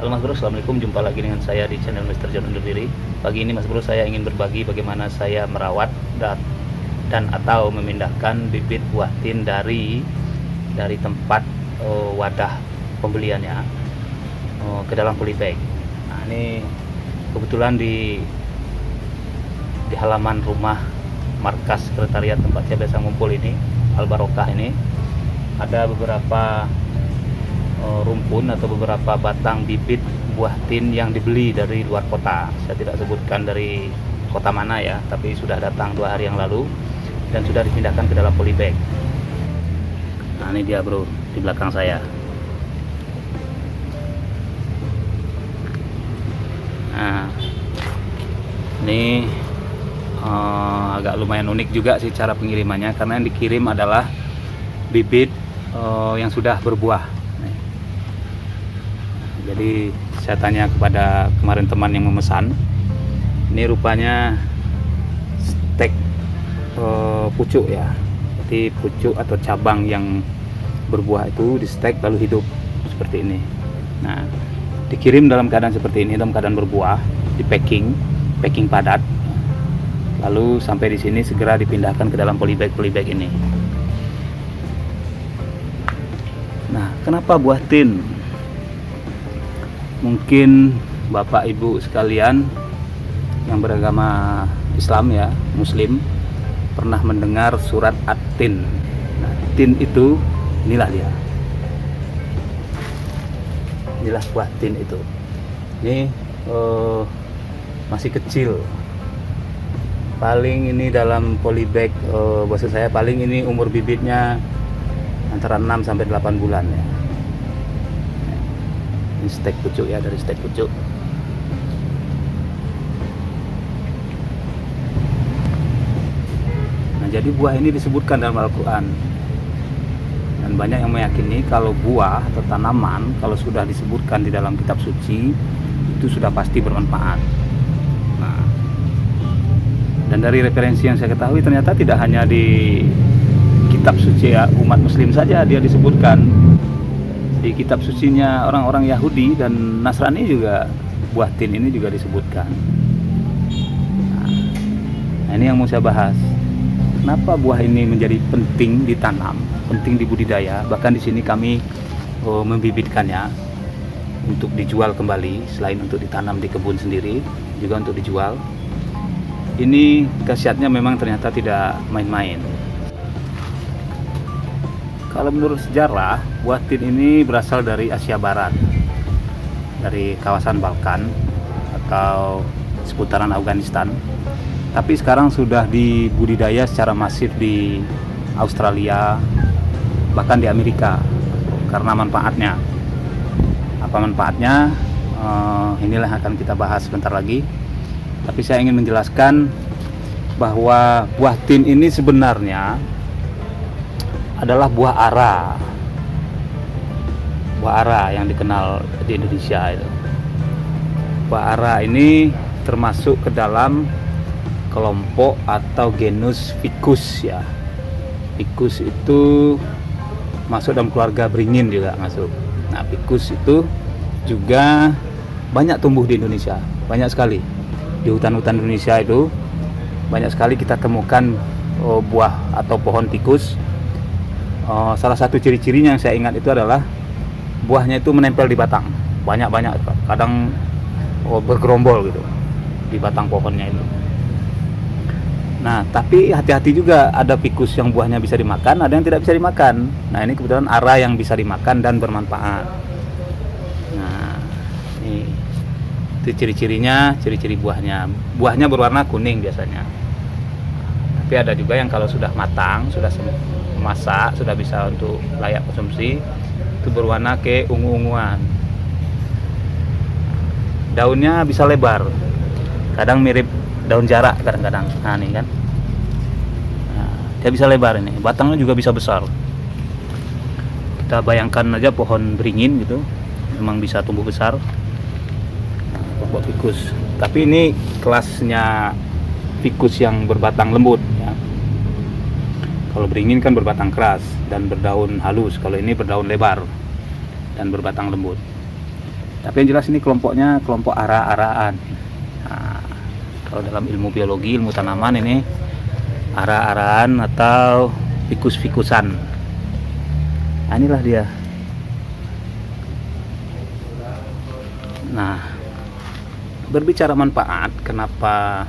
Halo Mas Bro, Assalamualaikum. Jumpa lagi dengan saya di channel Mr. John Undur Diri. Pagi ini Mas Bro, saya ingin berbagi bagaimana saya merawat dan atau memindahkan bibit buah tin dari tempat wadah pembeliannya ke dalam polybag. Nah, ini kebetulan di halaman rumah markas sekretariat tempat saya biasa ngumpul ini, Al Barokah ini, ada beberapa rumpun atau beberapa batang bibit buah tin yang dibeli dari luar kota. Saya tidak sebutkan dari kota mana ya, tapi sudah datang 2 hari yang lalu dan sudah dipindahkan ke dalam polybag. Nah, ini dia bro, di belakang saya. Nah, ini agak lumayan unik juga sih cara pengirimannya, karena yang dikirim adalah bibit yang sudah berbuah. Jadi saya tanya kepada kemarin teman yang memesan, ini rupanya stek pucuk ya. Jadi pucuk atau cabang yang berbuah itu di stek lalu hidup seperti ini. Nah, dikirim dalam keadaan seperti ini, dalam keadaan berbuah, di packing padat. Lalu sampai di sini segera dipindahkan ke dalam polybag ini. Nah, kenapa buah tin? Mungkin Bapak Ibu sekalian yang beragama Islam ya, Muslim, pernah mendengar surat At-Tin. Nah, tin itu, inilah dia. Inilah buah tin itu. Ini masih kecil. Paling ini dalam polybag, maksud saya paling ini umur bibitnya antara 6 sampai 8 bulan ya. Ini stek pucuk ya, dari stek pucuk. Nah, jadi buah ini disebutkan dalam Al-Quran, dan banyak yang meyakini kalau buah atau tanaman kalau sudah disebutkan di dalam kitab suci itu sudah pasti bermanfaat. Nah, dan dari referensi yang saya ketahui ternyata tidak hanya di kitab suci ya, umat Muslim saja dia disebutkan. Di kitab sucinya orang-orang Yahudi dan Nasrani juga buah tin ini juga disebutkan. Nah, ini yang mau saya bahas. Kenapa buah ini menjadi penting ditanam, penting dibudidaya? Bahkan di sini kami membibitkannya untuk dijual kembali, selain untuk ditanam di kebun sendiri, juga untuk dijual. Ini khasiatnya memang ternyata tidak main-main. Kalau menurut sejarah, buah tin ini berasal dari Asia Barat, dari kawasan Balkan atau seputaran Afghanistan. Tapi sekarang sudah dibudidaya secara masif di Australia, bahkan di Amerika, karena manfaatnya. Apa manfaatnya? Inilah yang akan kita bahas sebentar lagi. Tapi saya ingin menjelaskan bahwa buah tin ini sebenarnya adalah buah ara. Buah ara yang dikenal di Indonesia itu. Buah ara ini termasuk ke dalam kelompok atau genus Ficus ya. Ficus itu masuk dalam keluarga beringin juga masuk. Nah, Ficus itu juga banyak tumbuh di Indonesia, banyak sekali. Di hutan-hutan Indonesia itu banyak sekali kita temukan buah atau pohon Ficus. Salah satu ciri-cirinya yang saya ingat itu adalah buahnya itu menempel di batang, banyak-banyak, kadang bergerombol gitu di batang pohonnya itu. Nah, tapi hati-hati juga, ada Ficus yang buahnya bisa dimakan, ada yang tidak bisa dimakan. Nah, ini kebetulan ara yang bisa dimakan dan bermanfaat. Nah, ini itu ciri-cirinya, ciri-ciri buahnya. Buahnya berwarna kuning biasanya. Tapi ada juga yang kalau sudah matang, sudah masak, sudah bisa untuk layak konsumsi, itu berwarna keungu-unguan. Daunnya bisa lebar, kadang mirip daun jarak kadang-kadang. Nah, ini kan, nah, dia bisa lebar ini, batangnya juga bisa besar. Kita bayangkan aja pohon beringin gitu, memang bisa tumbuh besar. Nah, buah Ficus. Tapi ini kelasnya Ficus yang berbatang lembut ya. Kalau beringin kan berbatang keras dan berdaun halus. Kalau ini berdaun lebar dan berbatang lembut. Tapi yang jelas ini kelompoknya kelompok ara-araan. Nah, kalau dalam ilmu biologi, ilmu tanaman ini ara-araan atau fikus-fikusan. Nah, inilah dia. Nah, berbicara manfaat, kenapa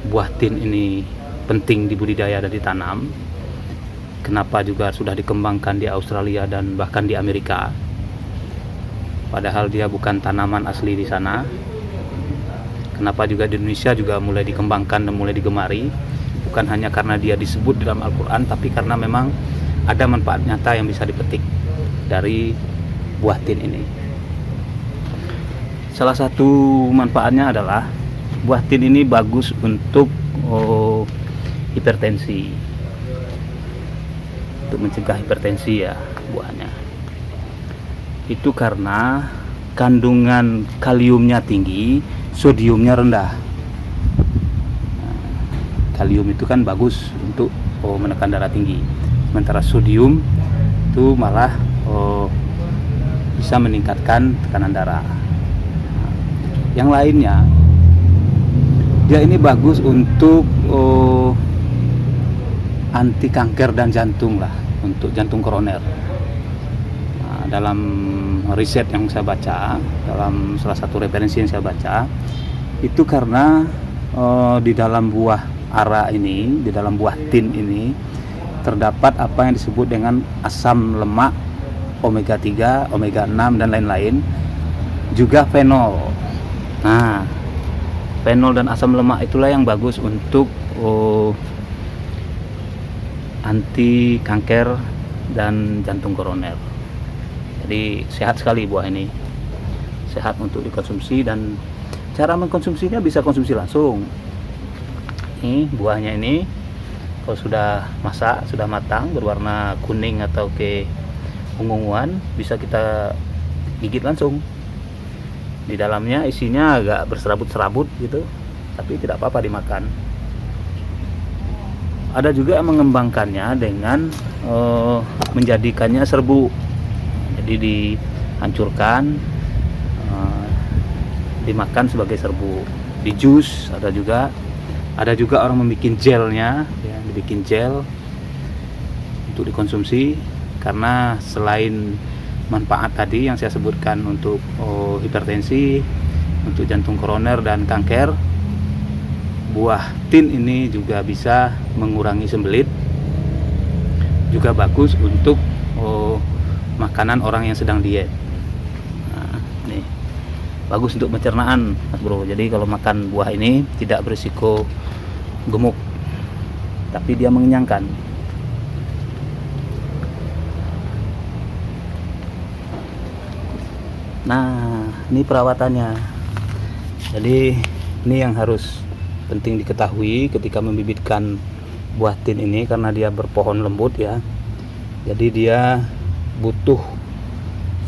buah tin ini penting dibudidaya dan ditanam? Kenapa juga sudah dikembangkan di Australia dan bahkan di Amerika? Padahal dia bukan tanaman asli di sana. Kenapa juga di Indonesia juga mulai dikembangkan dan mulai digemari? Bukan hanya karena dia disebut dalam Al-Quran, tapi karena memang ada manfaat nyata yang bisa dipetik dari buah tin ini. Salah satu manfaatnya adalah buah tin ini bagus untuk hipertensi, untuk mencegah hipertensi ya buahnya. Itu karena kandungan kaliumnya tinggi, sodiumnya rendah. Nah, kalium itu kan bagus untuk menekan darah tinggi, sementara sodium itu malah bisa meningkatkan tekanan darah. Yang lainnya, dia ini bagus untuk anti kanker dan jantung lah, untuk jantung koroner. Nah, dalam riset yang saya baca, dalam salah satu referensi yang saya baca, itu karena di dalam buah ara ini, di dalam buah tin ini terdapat apa yang disebut dengan asam lemak omega 3, omega 6 dan lain-lain, juga fenol. Nah, fenol dan asam lemak itulah yang bagus untuk anti kanker dan jantung koroner. Jadi sehat sekali buah ini, sehat untuk dikonsumsi, dan cara mengkonsumsinya bisa konsumsi langsung. Ini buahnya ini kalau sudah masak, sudah matang, berwarna kuning atau ke ungu-unguan, bisa kita gigit langsung. Di dalamnya isinya agak berserabut-serabut gitu, tapi tidak apa-apa dimakan. Ada juga yang mengembangkannya dengan menjadikannya serbuk. Jadi dihancurkan, dimakan sebagai serbuk, di jus. Ada juga orang membuat gelnya, ya, dibikin gel untuk dikonsumsi, karena selain manfaat tadi yang saya sebutkan untuk hipertensi, untuk jantung koroner dan kanker, buah tin ini juga bisa mengurangi sembelit, juga bagus untuk makanan orang yang sedang diet. Nah, nih bagus untuk pencernaan, Mas Bro. Jadi kalau makan buah ini tidak berisiko gemuk, tapi dia mengenyangkan. Nah, ini perawatannya. Jadi ini yang harus penting diketahui ketika membibitkan buah tin ini, karena dia berpohon lembut ya. Jadi dia butuh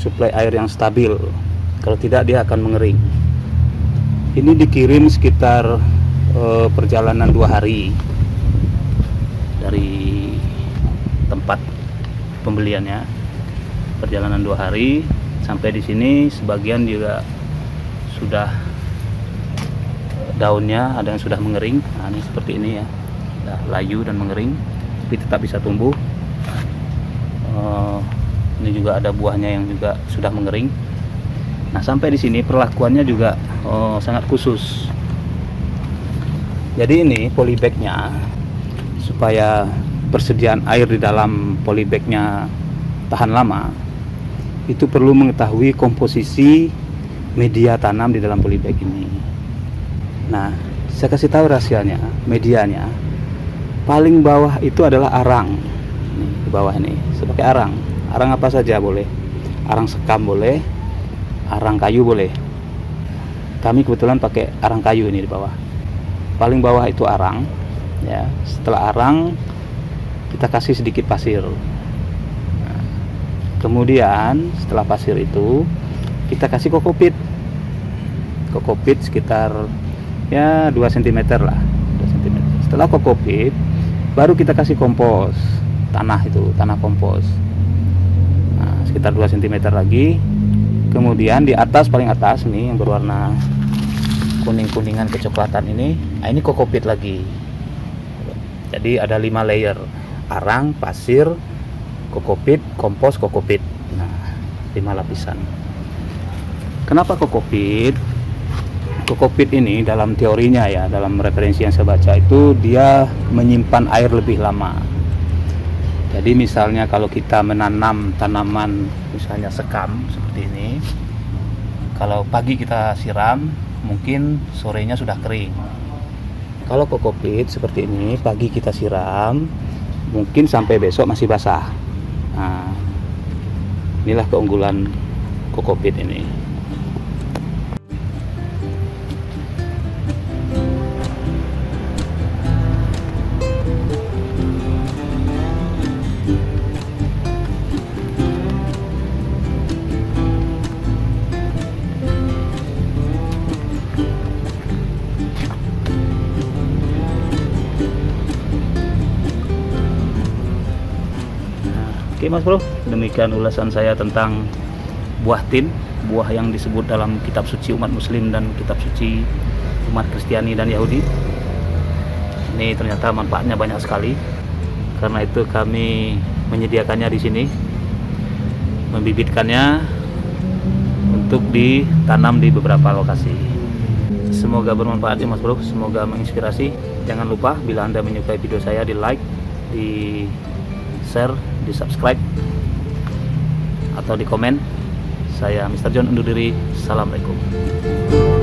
suplai air yang stabil. Kalau tidak dia akan mengering. Ini dikirim sekitar perjalanan 2 hari dari tempat pembeliannya. Perjalanan 2 hari. Sampai di sini sebagian juga sudah daunnya ada yang sudah mengering. Nah, ini seperti ini ya, sudah layu dan mengering, tapi tetap bisa tumbuh. Ini juga ada buahnya yang juga sudah mengering. Nah, sampai di sini perlakuannya juga sangat khusus. Jadi ini polybagnya, supaya persediaan air di dalam polybagnya tahan lama, itu perlu mengetahui komposisi media tanam di dalam polybag ini. Nah, saya kasih tahu rahasianya. Medianya paling bawah itu adalah arang. Nih, di bawah ini saya pakai arang. Arang apa saja boleh. Arang sekam boleh, arang kayu boleh. Kami kebetulan pakai arang kayu ini di bawah. Paling bawah itu arang ya. Setelah arang kita kasih sedikit pasir. Kemudian setelah pasir itu kita kasih kokopit sekitar ya 2 cm lah, 2 cm. Setelah kokopit baru kita kasih kompos, tanah kompos. Nah, sekitar 2 cm lagi. Kemudian di atas, paling atas nih yang berwarna kuning-kuningan kecoklatan ini, nah ini kokopit lagi. Jadi ada 5 layer: arang, pasir, kokopit, kompos, kokopit. Nah, 5 lapisan. Kenapa kokopit? Kokopit ini dalam teorinya ya, dalam referensi yang saya baca itu dia menyimpan air lebih lama. Jadi misalnya kalau kita menanam tanaman misalnya sekam seperti ini, kalau pagi kita siram, mungkin sorenya sudah kering. Kalau kokopit seperti ini, pagi kita siram, mungkin sampai besok masih basah. Nah, inilah keunggulan kokopit ini. Oke Mas Bro, demikian ulasan saya tentang buah tin, buah yang disebut dalam kitab suci umat muslim dan kitab suci umat Kristiani dan Yahudi. Ini ternyata manfaatnya banyak sekali. Karena itu kami menyediakannya di sini, membibitkannya untuk ditanam di beberapa lokasi. Semoga bermanfaat ya Mas Bro, semoga menginspirasi. Jangan lupa bila Anda menyukai video saya, di like, di share, di subscribe, atau di komen. Saya Mr. John undur diri. Assalamualaikum.